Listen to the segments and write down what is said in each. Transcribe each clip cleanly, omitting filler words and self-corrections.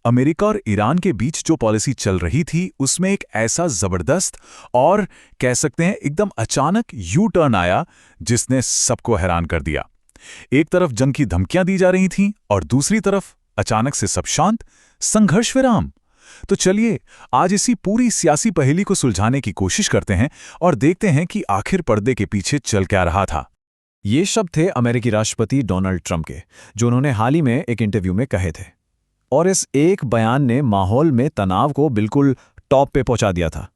America और Iran के बीच जो पॉलिसी चल रही थी उसमें एक ऐसा जबरदस्त और कह सकते हैं एकदम अचानक यू टर्न आया जिसने सबको हैरान कर दिया। एक तरफ जंग की धमकियां दी जा रही थीं और दूसरी तरफ अचानक से सब शांत, संघर्ष विराम। तो चलिए आज इसी पूरी सियासी पहेली को सुलझाने की कोशिश करते हैं और देखते हैं कि आखिर पर्दे के पीछे चल क्या रहा था। ये शब्द थे अमेरिकी राष्ट्रपति डोनाल्ड ट्रंप के, जो उन्होंने हाल ही में एक इंटरव्यू में कहे थे। और इस एक बयान ने माहौल में तनाव को बिल्कुल टॉप पे पहुंचा दिया था।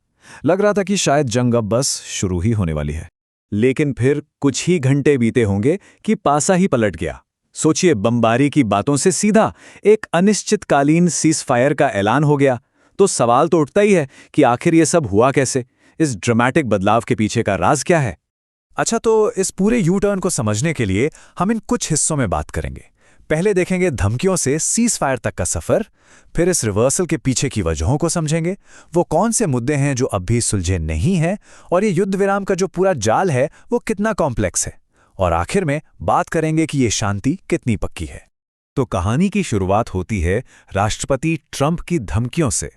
लग रहा था कि शायद जंग अब बस शुरू ही होने वाली है। लेकिन फिर कुछ ही घंटे बीते होंगे कि पासा ही पलट गया। सोचिए, बमबारी की बातों से सीधा एक अनिश्चितकालीन सीज़फायर का ऐलान हो गया। तो सवाल तो उठता ही है कि आखिर ये सब हुआ कैसे? इस ड्रामेटिक बदलाव के पीछे का राज क्या है? अच्छा, तो इस पूरे यू टर्न को समझने के लिए हम इन कुछ हिस्सों में बात करेंगे। पहले देखेंगे धमकियों से सीज़फायर तक का सफर, फिर इस रिवर्सल के पीछे की वजहों को समझेंगे, वो कौन से मुद्दे हैं जो अब भी सुलझे नहीं हैं, और ये युद्ध विराम का जो पूरा जाल है वो कितना कॉम्प्लेक्स है, और आखिर में बात करेंगे कि ये शांति कितनी पक्की है। तो कहानी की शुरुआत होती है राष्ट्रपति ट्रंप की धमकियों से।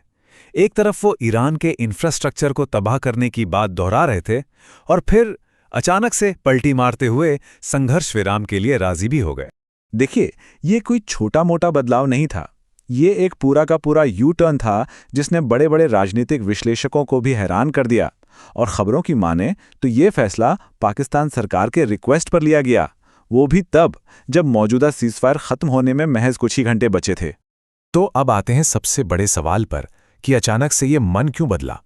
एक तरफ वो ईरान के इंफ्रास्ट्रक्चर को तबाह करने की बात दोहरा रहे थे, और फिर अचानक से पलटी मारते हुए संघर्ष विराम के लिए राजी भी हो गए। देखिए, ये कोई छोटा मोटा बदलाव नहीं था। ये एक पूरा का पूरा यू टर्न था जिसने बड़े बड़े राजनीतिक विश्लेषकों को भी हैरान कर दिया। और खबरों की माने तो ये फैसला पाकिस्तान सरकार के रिक्वेस्ट पर लिया गया, वो भी तब जब मौजूदा सीज़फायर खत्म होने में महज कुछ ही घंटे बचे थे। तो अब आते हैं सबसे बड़े सवाल पर कि अचानक से ये मन क्यों बदला।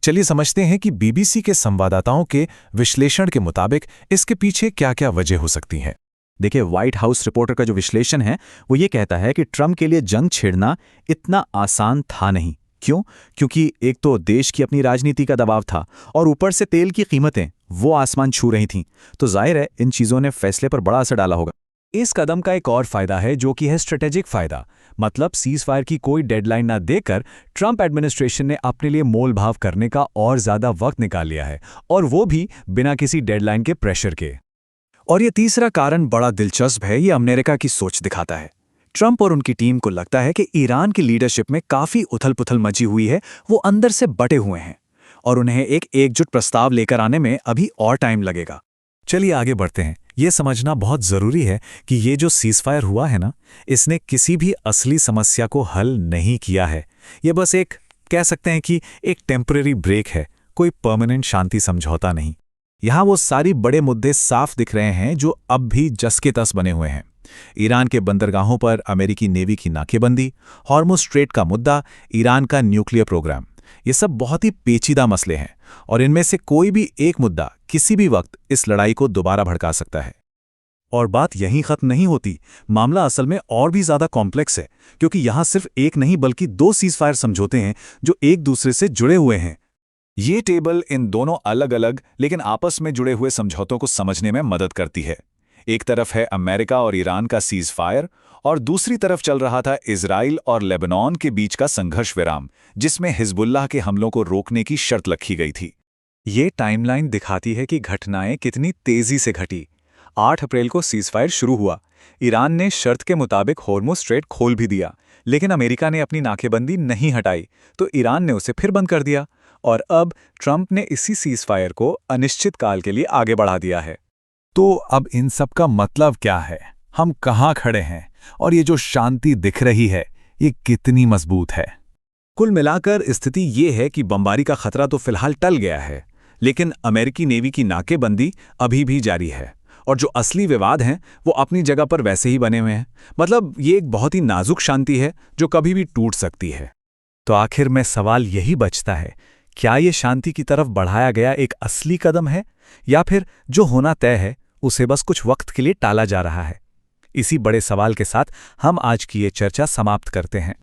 चलिए समझते हैं कि बीबीसी के संवाददाताओं के विश्लेषण के मुताबिक इसके पीछे क्या क्या वजह हो सकती हैं। देखिए, व्हाइट हाउस रिपोर्टर का जो विश्लेषण है वो ये कहता है कि ट्रंप के लिए जंग छेड़ना इतना आसान था नहीं। क्यों? क्योंकि एक तो देश की अपनी राजनीति का दबाव था और ऊपर से तेल की कीमतें वो आसमान छू रही थीं। तो जाहिर है इन चीज़ों ने फैसले पर बड़ा असर डाला होगा। इस कदम का एक और फायदा है जो कि है स्ट्रेटेजिक फायदा। मतलब सीज़फायर की कोई डेडलाइन ना देकर ट्रंप एडमिनिस्ट्रेशन ने अपने लिए मोल भाव करने का और ज़्यादा वक्त निकाल लिया है, और वो भी बिना किसी डेडलाइन के प्रेशर के। और ये तीसरा कारण बड़ा दिलचस्प है, ये अमेरिका की सोच दिखाता है। ट्रंप और उनकी टीम को लगता है कि ईरान की लीडरशिप में काफ़ी उथल-पुथल मची हुई है, वो अंदर से बटे हुए हैं, और उन्हें एक एकजुट प्रस्ताव लेकर आने में अभी और टाइम लगेगा। चलिए आगे बढ़ते हैं। ये समझना बहुत ज़रूरी है कि ये जो सीज़फायर हुआ है ना, इसने किसी भी असली समस्या को हल नहीं किया है। ये बस एक कह सकते हैं कि एक टेम्परेरी ब्रेक है, कोई परमानेंट शांति समझौता नहीं। यहाँ वो सारी बड़े मुद्दे साफ दिख रहे हैं जो अब भी जस के तस बने हुए हैं। ईरान के बंदरगाहों पर अमेरिकी नेवी की नाकेबंदी, हॉर्मुज़ स्ट्रेट का मुद्दा, ईरान का न्यूक्लियर प्रोग्राम, ये सब बहुत ही पेचीदा मसले हैं, और इनमें से कोई भी एक मुद्दा किसी भी वक्त इस लड़ाई को दोबारा भड़का सकता है। और बात यहीं खत्म नहीं होती। मामला असल में और भी ज़्यादा कॉम्प्लेक्स है, क्योंकि यहाँ सिर्फ एक नहीं बल्कि दो सीज़फायर समझौते हैं जो एक दूसरे से जुड़े हुए हैं। ये टेबल इन दोनों अलग अलग लेकिन आपस में जुड़े हुए समझौतों को समझने में मदद करती है। एक तरफ है अमेरिका और ईरान का सीज़फायर, और दूसरी तरफ चल रहा था इजराइल और लेबनान के बीच का संघर्ष विराम, जिसमें हिजबुल्लाह के हमलों को रोकने की शर्त रखी गई थी। ये टाइमलाइन दिखाती है कि घटनाएं कितनी तेजी से घटी। 8 अप्रैल को सीज़फायर शुरू हुआ। ईरान ने शर्त के मुताबिक हॉर्मुज़ स्ट्रेट खोल भी दिया, लेकिन अमेरिका ने अपनी नाकेबंदी नहीं हटाई, तो ईरान ने उसे फिर बंद कर दिया। और अब ट्रंप ने इसी सीज़फायर को अनिश्चित काल के लिए आगे बढ़ा दिया है। तो अब इन सब का मतलब क्या है? हम कहाँ खड़े हैं, और ये जो शांति दिख रही है ये कितनी मजबूत है? कुल मिलाकर स्थिति ये है कि बमबारी का खतरा तो फिलहाल टल गया है, लेकिन अमेरिकी नेवी की नाकेबंदी अभी भी जारी है, और जो असली विवाद हैं वो अपनी जगह पर वैसे ही बने हुए हैं। मतलब ये एक बहुत ही नाजुक शांति है जो कभी भी टूट सकती है। तो आखिर में सवाल यही बचता है, क्या ये शांति की तरफ बढ़ाया गया एक असली कदम है, या फिर जो होना तय है उसे बस कुछ वक्त के लिए टाला जा रहा है? इसी बड़े सवाल के साथ हम आज की ये चर्चा समाप्त करते हैं।